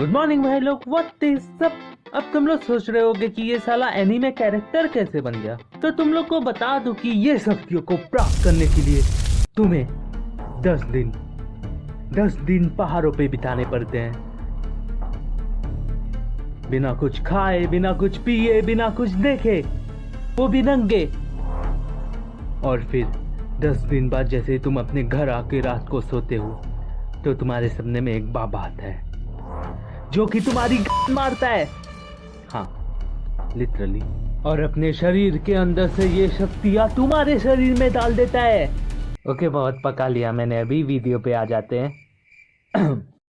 Good morning भाई लोग, what is सब। अब तुम लोग सोच रहे होगे कि ये साला एनीमे कैरेक्टर कैसे बन गया, तो तुम लोग को बता दूं कि ये शक्तियों को प्राप्त करने के लिए तुम्हें 10 दिन पहाड़ों पे बिताने पड़ते हैं, बिना कुछ खाए, बिना कुछ पिए, बिना कुछ देखे, वो भी नंगे। और फिर 10 दिन बाद जैसे तुम अपने घर आके रात को सोते हो तो तुम्हारे सपने में एक बाबा आता है जो कि तुम्हारी मारता है, हाँ लिटरली, और अपने शरीर के अंदर से ये शक्तियां तुम्हारे शरीर में डाल देता है। ओके, बहुत पका लिया मैंने, अभी वीडियो पे आ जाते हैं।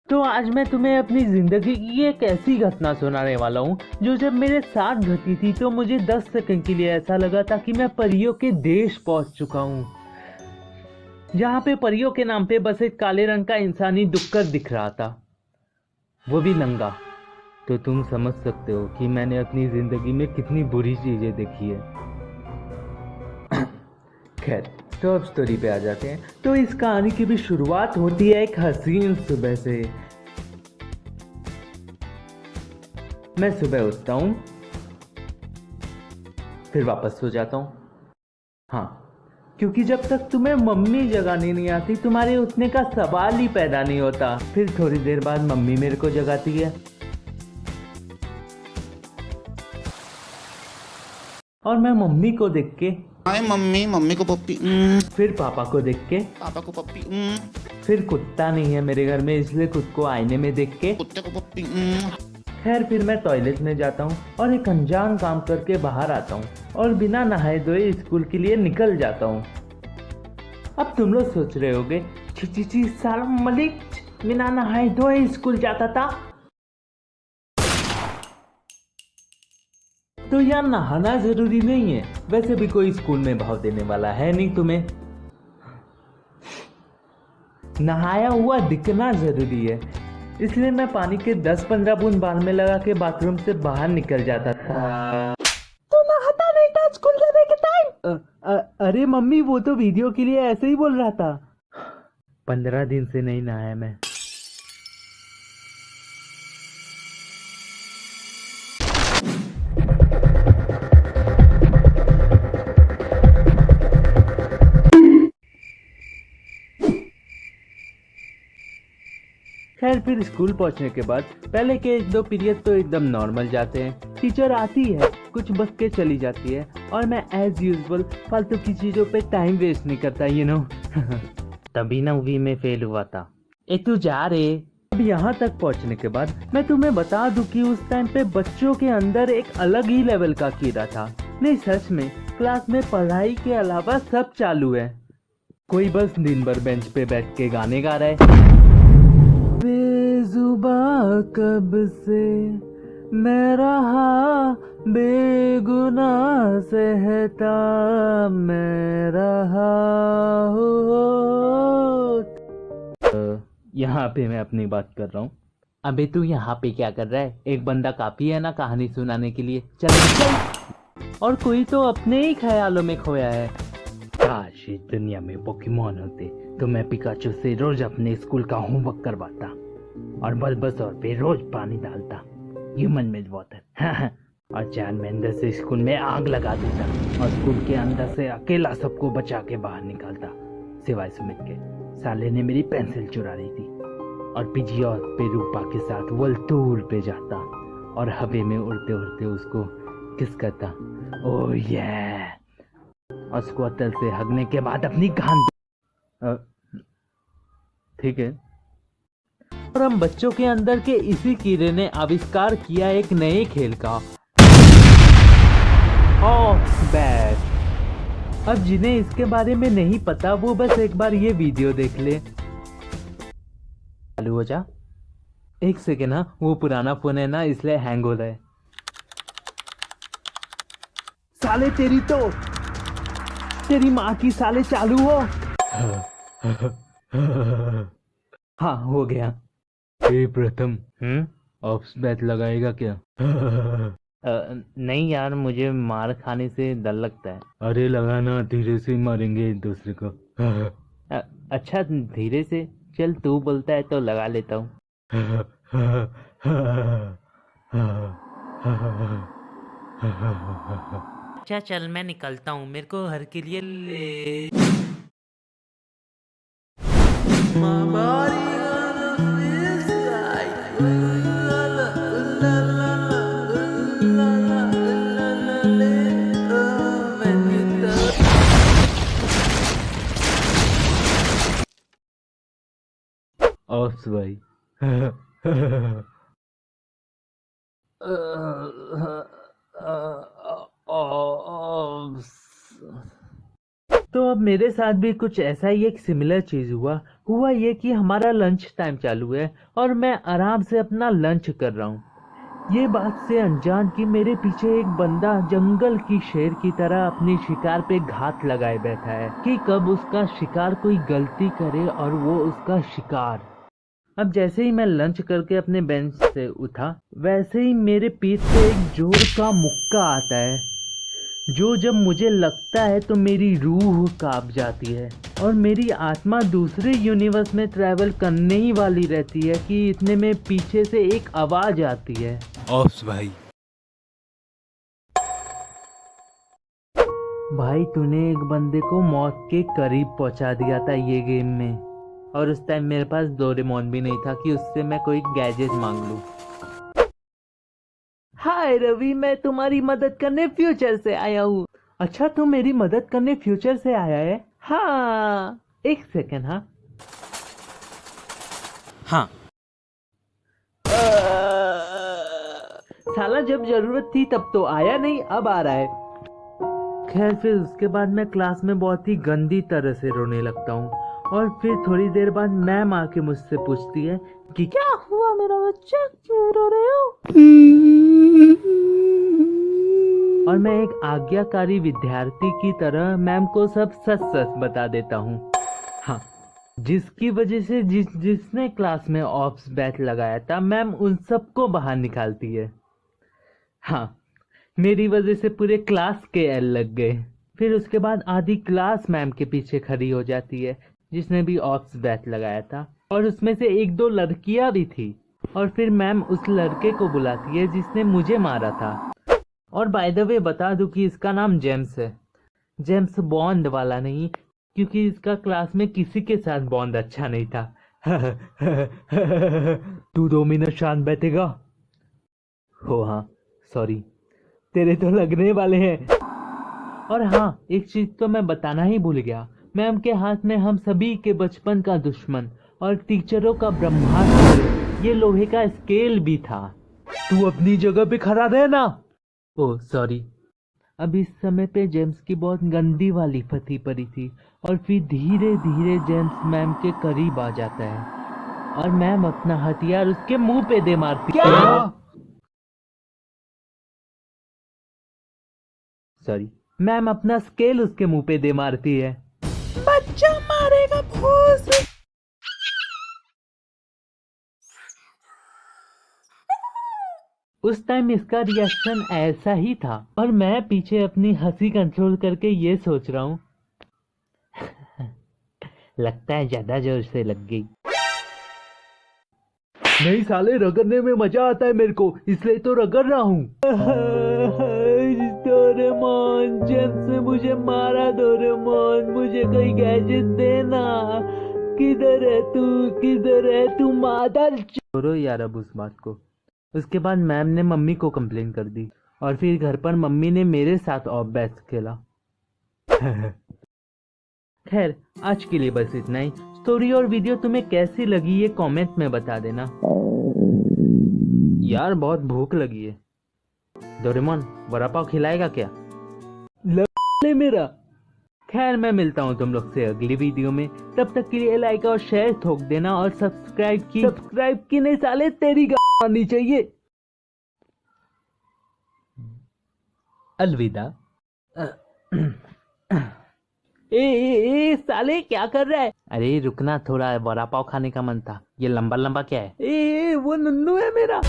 तो आज मैं तुम्हें अपनी जिंदगी की एक ऐसी घटना सुनाने वाला हूँ जो जब मेरे साथ घटी थी तो मुझे 10 सेकंड के लिए ऐसा लगा था कि मैं परियों के देश पहुंच चुका हूँ, जहाँ पे परियों के नाम पे बस एक काले रंग का इंसानी डुक्कर दिख रहा था, वो भी नंगा। तो तुम समझ सकते हो कि मैंने अपनी जिंदगी में कितनी बुरी चीजें देखी है। खैर, तो अब स्टोरी पे आ जाते हैं। तो इस कहानी की भी शुरुआत होती है एक हसीन सुबह से। मैं सुबह उठता हूँ, फिर वापस सो जाता हूँ। हाँ, क्योंकि जब तक तुम्हें मम्मी जगाने नहीं आती तुम्हारे उठने का सवाल ही पैदा नहीं होता। फिर थोड़ी देर बाद मम्मी मेरे को जगाती है और मैं मम्मी को देख के हाय मम्मी, मम्मी को पप्पी, फिर पापा को देख के, पापा को पप्पी, फिर कुत्ता नहीं है मेरे घर में इसलिए खुद को आईने में देख के, कुत्ते को पप्पी। खैर फिर मैं टॉयलेट में जाता हूँ और एक अनजान काम करके बाहर आता हूँ और बिना नहाए धोए स्कूल के लिए निकल जाता हूँ। अब तुम लोग सोच रहे होगे, छी साला मलिक बिना नहाए धोए स्कूल जाता था। तो यार नहाना जरूरी नहीं है, वैसे भी कोई स्कूल में भाव देने वाला है नहीं तुम्हें, नहाया हुआ दिखना जरूरी है। इसलिए मैं पानी के 10-15 बूंद बाल में लगा के बाथरूम से बाहर निकल जाता था। तो नहाता नहीं था स्कूल जाने के टाइम? अरे मम्मी, वो तो वीडियो के लिए ऐसे ही बोल रहा था। 15 दिन से नहीं नहाया मैं। खैर फिर स्कूल पहुंचने के बाद पहले के 1-2 पीरियड तो एकदम नॉर्मल जाते हैं, टीचर आती है, कुछ बक के चली जाती है और मैं एज यूजुअल फालतू की चीजों पे टाइम वेस्ट नहीं करता, यू नो। तभी 9वीं में फेल हुआ था। ए तू जा रे। अब यहाँ तक पहुँचने के बाद मैं तुम्हें बता दूं कि उस टाइम पे बच्चों के अंदर एक अलग ही लेवल का कीड़ा था। नहीं सच में, क्लास में पढ़ाई के अलावा सब चालू है। कोई बस दिन भर बेंच पे बैठ के गाने गा रहा है, बेजुबा कब से मैं रहा बेगुनाह सहता मैं रहा हूँ। यहाँ पे मैं अपनी बात कर रहा हूँ। अबे तू यहाँ पे क्या कर रहा है? एक बंदा काफी है ना कहानी सुनाने के लिए, चल चल। और कोई तो अपने ही ख्यालों में खोया है। काश इस दुनिया में पोकेमॉन होते तो मैं पिकाचू से रोज अपने स्कूल का होमवर्क करवाता और बस पे रोज पानी डालता, ह्यूमन मेड वाटर, और 4 महीने से स्कूल में आग लगा देता और स्कूल के अंदर से अकेला सबको बचा के बाहर निकालता, सिवाय सुमित के। साले ने मेरी पेंसिल चुरा ली थी और पिजिया पे रूपा के साथ वलतूर पे जाता और हवे में उड़ते उड़ते उसको किस करता, ओह ये, और स्क्वाटर से हगने के बाद अपनी गांड। ठीक है। और हम बच्चों के अंदर के इसी कीड़े ने आविष्कार किया एक नए खेल का, बैट। अब जिन्हें इसके बारे में नहीं पता वो बस एक बार ये वीडियो देख ले। चालू हो जा, एक सेकेंड। हाँ, वो पुराना फोन है ना इसलिए हैंग हो रहा है। साले तेरी माँ की साले, चालू हो। हाँ हो गया। प्रथम ऑप्स बैट लगाएगा क्या? नहीं यार, मुझे मार खाने से डर लगता है। अरे लगाना, धीरे से मारेंगे एक दूसरे को। अच्छा धीरे से, चल तू बोलता है तो लगा लेता हूँ। अच्छा चल मैं निकलता हूँ, मेरे को घर के लिए ले। ऑप्स भाई। तो अब मेरे साथ भी कुछ ऐसा ही एक सिमिलर चीज हुआ ये कि हमारा लंच टाइम चालू है और मैं आराम से अपना लंच कर रहा हूँ, ये बात से अनजान कि मेरे पीछे एक बंदा जंगल की शेर की तरह अपनी शिकार पे घात लगाए बैठा है कि कब उसका शिकार कोई गलती करे और वो उसका शिकार। अब जैसे ही मैं लंच करके अपने बेंच से उठा, वैसे ही मेरे पीठ पे एक जोर का मुक्का आता है, जो जब मुझे लगता है तो मेरी रूह कांप जाती है और मेरी आत्मा दूसरे यूनिवर्स में ट्रैवल करने ही वाली रहती है कि इतने में पीछे से एक आवाज आती है, ऑप्स भाई। भाई तूने एक बंदे को मौत के करीब पहुंचा दिया था ये गेम में, और उस टाइम मेरे पास डोरेमोन भी नहीं था कि उससे मैं कोई गैजेट मांग लूं। हाय रवि, मैं तुम्हारी मदद करने फ्यूचर से आया हूँ। अच्छा तू मेरी मदद करने फ्यूचर से आया है? हाँ एक सेकंड। हाँ हाँ साला जब जरूरत थी तब तो आया नहीं, अब आ रहा है। खैर फिर उसके बाद मैं क्लास में बहुत ही गंदी तरह से रोने लगता हूँ और फिर थोड़ी देर बाद मैम आके मुझसे पूछती है कि क्या हुआ मेरा बच्चा, क्यों रो रहे हो? और मैं एक आज्ञाकारी विद्यार्थी की तरह मैम को सब सच सच बता देता हूँ। हाँ, जिसकी वजह से जिसने क्लास में ऑप्स बैच लगाया था मैम उन सबको बाहर निकालती है। हाँ, मेरी वजह से पूरे क्लास के एल लग गए। फिर उसके बाद आधी क्लास मैम के पीछे खड़ी हो जाती है जिसने भी ऑप्स बैच लगाया था, और उसमें से एक दो लड़कियां भी थी। और फिर मैम उस लड़के को बुलाती है जिसने मुझे मारा था। और बाय द वे बता दूं कि इसका नाम जेम्स है, जेम्स बॉन्ड वाला नहीं, क्योंकि इसका क्लास में किसी के साथ बॉन्ड अच्छा नहीं था। तू 2 मिनट शांत बैठेगा? हो हाँ सॉरी, तेरे तो लगने वाले हैं। और हाँ एक चीज तो मैं बताना ही भूल गया, मैम के हाथ में हम सभी के बचपन का दुश्मन और टीचरों का ब्रह्मास्त्र, ये लोहे का स्केल भी था। तू अपनी जगह पे खड़ा रहना। Oh sorry. अब इस समय पे जेम्स की बहुत गंदी वाली फटी पड़ी थी और फिर धीरे धीरे जेम्स मैम के करीब आ जाता है और मैम अपना हथियार उसके मुंह पे दे मारती है। सॉरी, मैम अपना स्केल उसके मुंह पे दे मारती है। बच्चा मारेगा भूस। उस टाइम इसका रिएक्शन ऐसा ही था और मैं पीछे अपनी हंसी कंट्रोल करके ये सोच रहा हूँ लगता है ज्यादा जोर से लग गई। नहीं साले, रगड़ने में मजा आता है मेरे को, इसलिए तो रगड़ रहा हूँ। डोरेमोन, जेम्स ने मुझे मारा। डोरेमोन मुझे कोई गैजेट देना। किधर है तू, किधर है तू मादर। छोड़ो यार अब उस बात को। उसके बाद मैम ने मम्मी को कंप्लेन कर दी और फिर घर पर मम्मी ने मेरे साथ ऑफ बैच खेला। खैर आज के लिए बस इतना ही। स्टोरी और वीडियो तुम्हें कैसी लगी ये कमेंट में बता देना। यार बहुत भूख लगी है। डोरेमोन वड़ा पाव खिलाएगा क्या? ले मेरा। खैर मैं मिलता हूँ तुम लोग से अगली वीडियो में, तब तक के लिए लाइक और शेयर ठोक देना और सब्सक्राइब की नहीं साले, तेरी आनी चाहिए। अलविदा। ए साले क्या कर रहा है? अरे रुकना, थोड़ा वड़ा पाव खाने का मन था। ये लंबा लंबा क्या है? वो नन्नू है मेरा।